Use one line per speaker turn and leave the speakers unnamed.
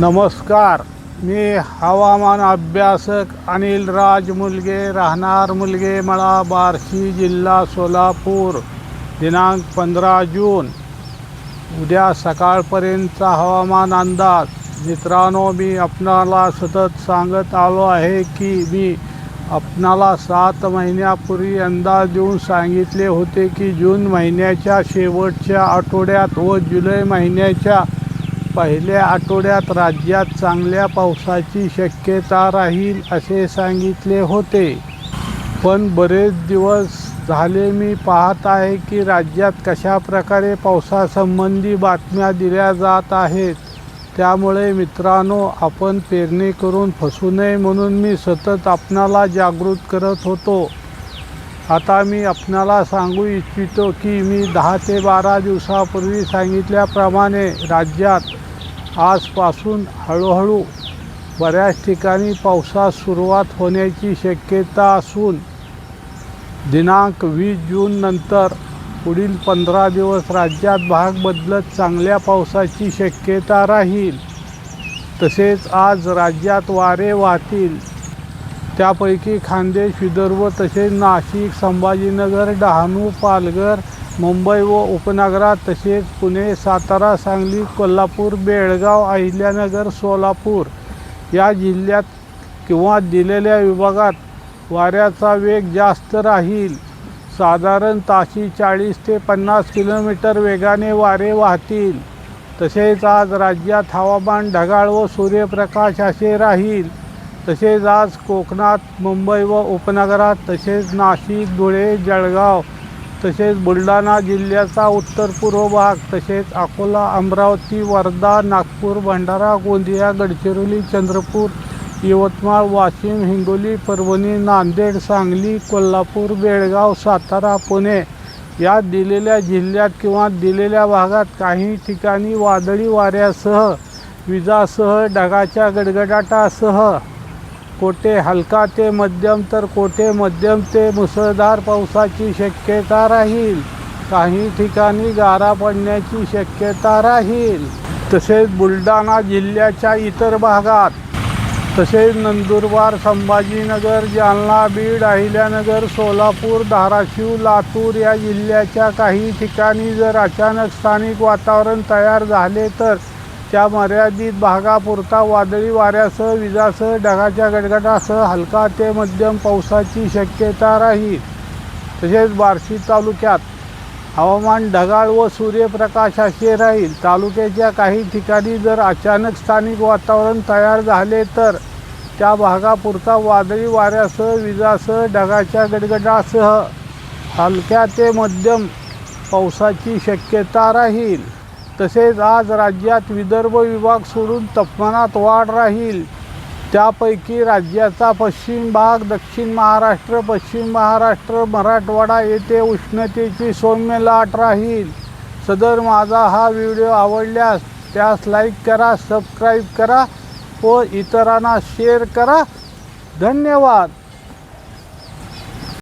नमस्कार, मी हवामान अभ्यासक अनिल राज मुलगे, राहणार मुलगेमळा, बार्शी, जिल्हा सोलापूर. दिनांक 15 जून. उद्या सकाळपर्यंतचा हवामान अंदाज. मित्रांनो, मी आपणाला सतत सांगत आलो आहे की मी आपणाला 7 महिन्यापूर्वी अंदाज देऊन सांगितले होते की जून महिन्याच्या शेवटच्या आठवड्यात व जुलै महिन्याच्या पहिल्या आठवड्यात राज्यात चांगल्या पावसाची शक्यता राहील असे सांगितले होते. पण बरेच दिवस झाले मी पाहत आहे की राज्यात कशा प्रकारे पावसासंबंधी बातम्या दिल्या जात आहेत. त्यामुळे मित्रांनो, आपण पेरणी करून फसू नये म्हणून मी सतत आपणाला जागृत करत होतो. आता मी आपणाला सांगू इच्छितो की मी 10 ते 12 दिवसापूर्वी सांगितल्याप्रमाणे राज्यात आजपासून हळूहळू बऱ्याच ठिकाणी पावसास सुरुवात होण्याची शक्यता असून दिनांक 20 जून नंतर पुढील 15 दिवस राज्यात भाग बदलत चांगल्या पावसाची शक्यता राहील. तसेच आज राज्यात वारे वाहतील. त्यापैकी खान्देश, विदर्भ तसेच नाशिक, संभाजीनगर, डहाणू, पालघर, मुंबई व उपनगरात तसेच पुणे, सातारा, सांगली, कोल्हापूर, बेळगाव, अहिल्यानगर, सोलापूर या जिल्ह्यात किंवा दिलेल्या विभागात वाऱ्याचा वेग जास्त राहील. साधारण ताशी 40 ते 50 किलोमीटर वेगाने वारे वाहतील. तसेच आज राज्यात हवामान ढगाळ व सूर्यप्रकाश असे राहील. तसेच आज कोकणात, मुंबई व उपनगरात तसेच नाशिक, धुळे, जळगाव तसेच बुलढाणा जिल्ह्याचा उत्तर पूर्व भाग तसेच अकोला, अमरावती, वर्धा, नागपूर, भंडारा, गोंदिया, गडचिरोली, चंद्रपूर, यवतमाळ, वाशिम, हिंगोली, परभणी, नांदेड, सांगली, कोल्हापूर, बेळगाव, सातारा, पुणे या दिलेल्या जिल्ह्यात किंवा दिलेल्या भागात काही ठिकाणी वादळी वाऱ्यासह, विजासह, ढगाच्या गडगडाटासह कोठे हलका ते मध्यम तर कोठे मध्यम ते मुसळधार पावसाची शक्यता राहील. काही ठिकाणी गारा पडण्याची शक्यता राहील. तसेच बुलढाणा जिल्ह्याच्या इतर भागात तसेच नंदुरबार, संभाजीनगर, जालना, बीड, अहिल्यानगर, सोलापूर, धाराशिव, लातूर या जिल्ह्याच्या काही ठिकाणी जर अचानक स्थानिक वातावरण तयार झाले तर त्या मर्यादित भागापुरता वादळी वाऱ्यासह, विजासह, ढगाच्या गडगडासह हलका ते मध्यम पावसाची शक्यता राहील. तसेच बार्शी तालुक्यात हवामान ढगाळ व सूर्यप्रकाश असे राहील. तालुक्याच्या काही ठिकाणी जर अचानक स्थानिक वातावरण तयार झाले तर त्या भागापुरता वादळी वाऱ्यासह, विजासह, ढगाच्या गडगडासह हलक्या ते मध्यम पावसाची शक्यता राहील. तसेच आज राज्यात विदर्भ विभाग सोडून तापमानात वाढ राहील. त्यापैकी राज्याचा पश्चिम भाग, दक्षिण महाराष्ट्र, पश्चिम महाराष्ट्र, मराठवाडा येथे उष्णतेची सौम्य लाट राहील. सदर माझा हा व्हिडिओ आवडल्यास त्यास लाईक करा, सबस्क्राईब करा व इतरांना शेअर करा. धन्यवाद.